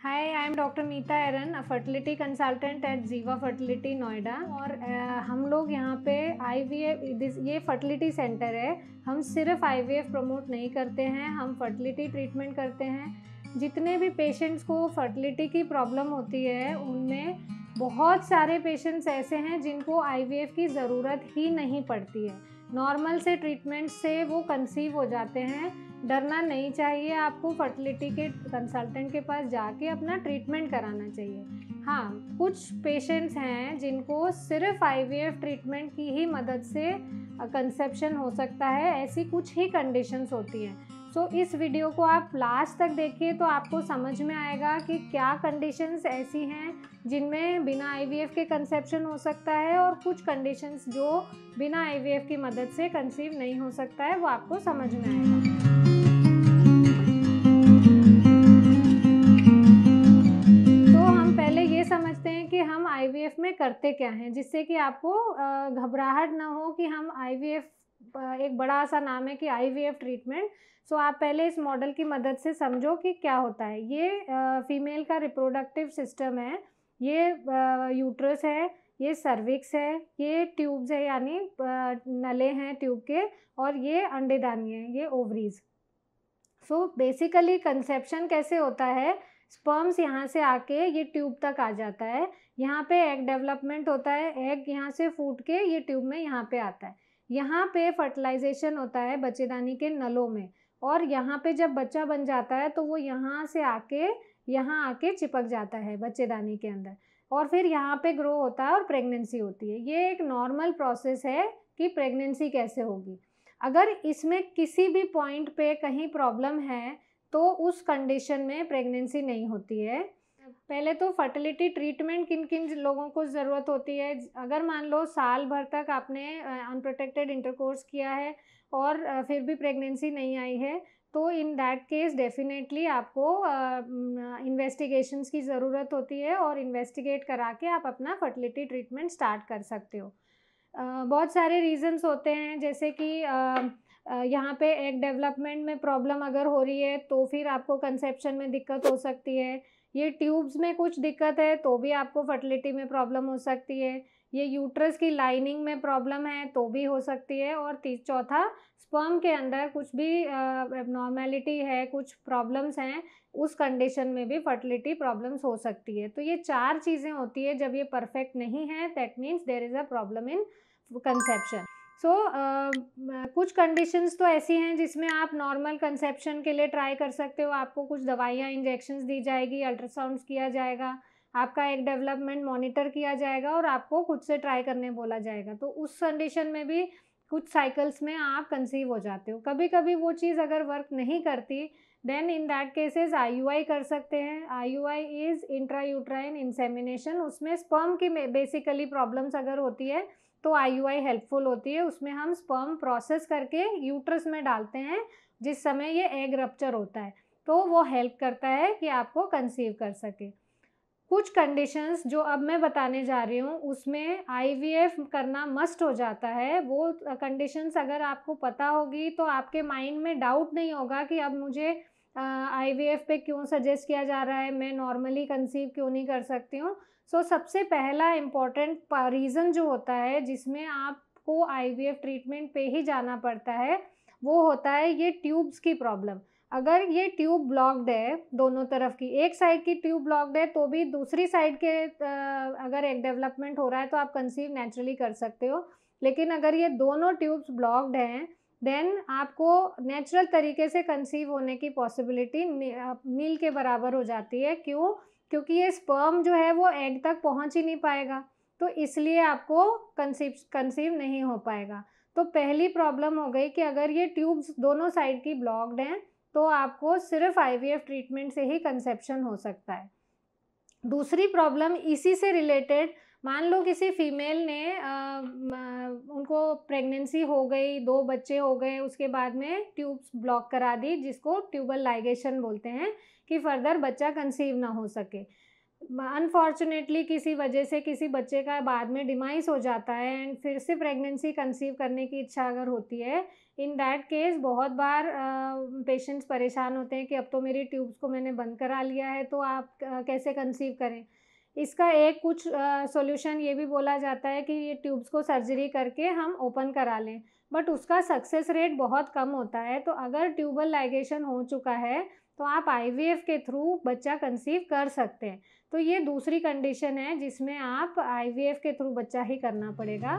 Hi, I am Dr. Neeta Aaron, a fertility consultant at Ziva Fertility Noida. और हम लोग यहाँ पे IVF ये फर्टिलिटी सेंटर है। हम सिर्फ IVF प्रमोट नहीं करते हैं, हम फर्टिलिटी ट्रीटमेंट करते हैं। जितने भी पेशेंट्स को फर्टिलिटी की प्रॉब्लम होती है उनमें बहुत सारे पेशेंट्स ऐसे हैं जिनको IVF की ज़रूरत ही नहीं पड़ती है। नॉर्मल से ट्रीटमेंट से वो कंसीव हो जाते हैं। डरना नहीं चाहिए, आपको फर्टिलिटी के कंसल्टेंट के पास जाके अपना ट्रीटमेंट कराना चाहिए। हाँ, कुछ पेशेंट्स हैं जिनको सिर्फ IVF ट्रीटमेंट की ही मदद से कंसेप्शन हो सकता है। ऐसी कुछ ही कंडीशंस होती हैं। सो इस वीडियो को आप लास्ट तक देखिए तो आपको समझ में आएगा कि क्या कंडीशंस ऐसी हैं जिनमें बिना IVF के कंसेप्शन हो सकता है और कुछ कंडीशंस जो बिना IVF की मदद से कंसीव नहीं हो सकता है, वो आपको समझ में आएगा। समझते हैं कि हम IVF में करते क्या हैं, जिससे कि आपको घबराहट ना हो कि हम IVF एक बड़ा सा नाम है कि IVF ट्रीटमेंट। सो आप पहले इस मॉडल की मदद से समझो कि क्या होता है। ये फीमेल का रिप्रोडक्टिव सिस्टम है, ये यूट्रस है, ये सर्विक्स है, ये ट्यूब्स है यानी नले हैं ट्यूब के, और ये अंडेदानी है, ये ओवरीज। सो बेसिकली कंसेप्शन कैसे होता है, स्पर्म्स यहाँ से आके ये ट्यूब तक आ जाता है। यहाँ पे एग डेवलपमेंट होता है, एग यहाँ से फूट के ये ट्यूब में यहाँ पे आता है। यहाँ पे फर्टिलाइजेशन होता है बच्चेदानी के नलों में, और यहाँ पे जब बच्चा बन जाता है तो वो यहाँ से आके यहाँ आके चिपक जाता है बच्चेदानी के अंदर, और फिर यहाँ पे ग्रो होता है और प्रेगनेंसी होती है। ये एक नॉर्मल प्रोसेस है कि प्रेगनेंसी कैसे होगी। अगर इसमें किसी भी पॉइंट पे कहीं प्रॉब्लम है तो उस कंडीशन में प्रेगनेंसी नहीं होती है। पहले तो फर्टिलिटी ट्रीटमेंट किन किन लोगों को ज़रूरत होती है। अगर मान लो साल भर तक आपने अनप्रोटेक्टेड इंटरकोर्स किया है और फिर भी प्रेगनेंसी नहीं आई है, तो इन दैट केस डेफिनेटली आपको इन्वेस्टिगेशंस की ज़रूरत होती है, और इन्वेस्टिगेट करा के आप अपना फर्टिलिटी ट्रीटमेंट स्टार्ट कर सकते हो। बहुत सारे रीज़न्स होते हैं, जैसे कि यहाँ पे एग डेवलपमेंट में प्रॉब्लम अगर हो रही है तो फिर आपको कंसेप्शन में दिक्कत हो सकती है। ये ट्यूब्स में कुछ दिक्कत है तो भी आपको फर्टिलिटी में प्रॉब्लम हो सकती है। ये यूट्रस की लाइनिंग में प्रॉब्लम है तो भी हो सकती है। और चौथा, स्पर्म के अंदर कुछ भी एबनॉर्मेलिटी है, कुछ प्रॉब्लम्स हैं, उस कंडीशन में भी फर्टिलिटी प्रॉब्लम्स हो सकती है। तो ये 4 चीज़ें होती है। जब ये परफेक्ट नहीं है that means there is a problem in conception. So कुछ कंडीशंस तो ऐसी हैं जिसमें आप नॉर्मल कंसेप्शन के लिए ट्राई कर सकते हो। आपको कुछ दवाइयाँ, इंजेक्शंस दी जाएगी, अल्ट्रासाउंड्स किया जाएगा, आपका एक डेवलपमेंट मॉनिटर किया जाएगा और आपको खुद से ट्राई करने बोला जाएगा। तो उस कंडीशन में भी कुछ साइकिल्स में आप कंसीव हो जाते हो। कभी कभी वो चीज़ अगर वर्क नहीं करती, then in that cases IUI कर सकते हैं। IUI is intrauterine insemination. उसमें स्पर्म की बेसिकली प्रॉब्लम्स अगर होती है तो IUI हेल्पफुल होती है। उसमें हम स्पर्म प्रोसेस करके यूट्रस में डालते हैं जिस समय ये एग रप्चर होता है, तो वो हेल्प करता है कि आपको कंसीव कर सके। कुछ कंडीशंस जो अब मैं बताने जा रही हूँ उसमें IVF करना मस्ट हो जाता है। वो कंडीशंस अगर आपको पता होगी तो आपके माइंड में डाउट नहीं होगा कि अब मुझे IVF पे क्यों सजेस्ट किया जा रहा है, मैं नॉर्मली कंसीव क्यों नहीं कर सकती हूँ। सो सबसे पहला इम्पॉर्टेंट रीज़न जो होता है जिसमें आपको IVF ट्रीटमेंट पे ही जाना पड़ता है, वो होता है ये ट्यूब्स की प्रॉब्लम। अगर ये ट्यूब ब्लॉक्ड है, दोनों तरफ की, एक साइड की ट्यूब ब्लॉक्ड है तो भी दूसरी साइड के अगर एक डेवलपमेंट हो रहा है तो आप कंसीव नेचुरली कर सकते हो। लेकिन अगर ये दोनों ट्यूब्स ब्लॉक्ड हैं देन आपको नेचुरल तरीके से कंसीव होने की पॉसिबिलिटी नील के बराबर हो जाती है। क्यों? क्योंकि ये स्पर्म जो है वो एग तक पहुंच ही नहीं पाएगा, तो इसलिए आपको कंसीव नहीं हो पाएगा। तो पहली प्रॉब्लम हो गई कि अगर ये ट्यूब्स दोनों साइड की ब्लॉक्ड हैं तो आपको सिर्फ IVF ट्रीटमेंट से ही कंसेप्शन हो सकता है। दूसरी प्रॉब्लम इसी से रिलेटेड, मान लो किसी फीमेल ने उनको प्रेगनेंसी हो गई, 2 बच्चे हो गए, उसके बाद में ट्यूब्स ब्लॉक करा दी जिसको ट्यूबल लाइगेशन बोलते हैं, कि फर्दर बच्चा कंसीव ना हो सके। अनफॉर्चुनेटली किसी वजह से किसी बच्चे का बाद में डिमाइस हो जाता है एंड फिर से प्रेगनेंसी कंसीव करने की इच्छा अगर होती है, इन दैट केस बहुत बार पेशेंट्स परेशान होते हैं कि अब तो मेरी ट्यूब्स को मैंने बंद करा लिया है, तो आप कैसे कंसीव करें। इसका एक कुछ सॉल्यूशन ये भी बोला जाता है कि ये ट्यूब्स को सर्जरी करके हम ओपन करा लें, बट उसका सक्सेस रेट बहुत कम होता है। तो अगर ट्यूबल लाइगेशन हो चुका है तो आप आईवीएफ के थ्रू बच्चा कंसीव कर सकते हैं। तो ये दूसरी कंडीशन है जिसमें आप आईवीएफ के थ्रू बच्चा ही करना पड़ेगा।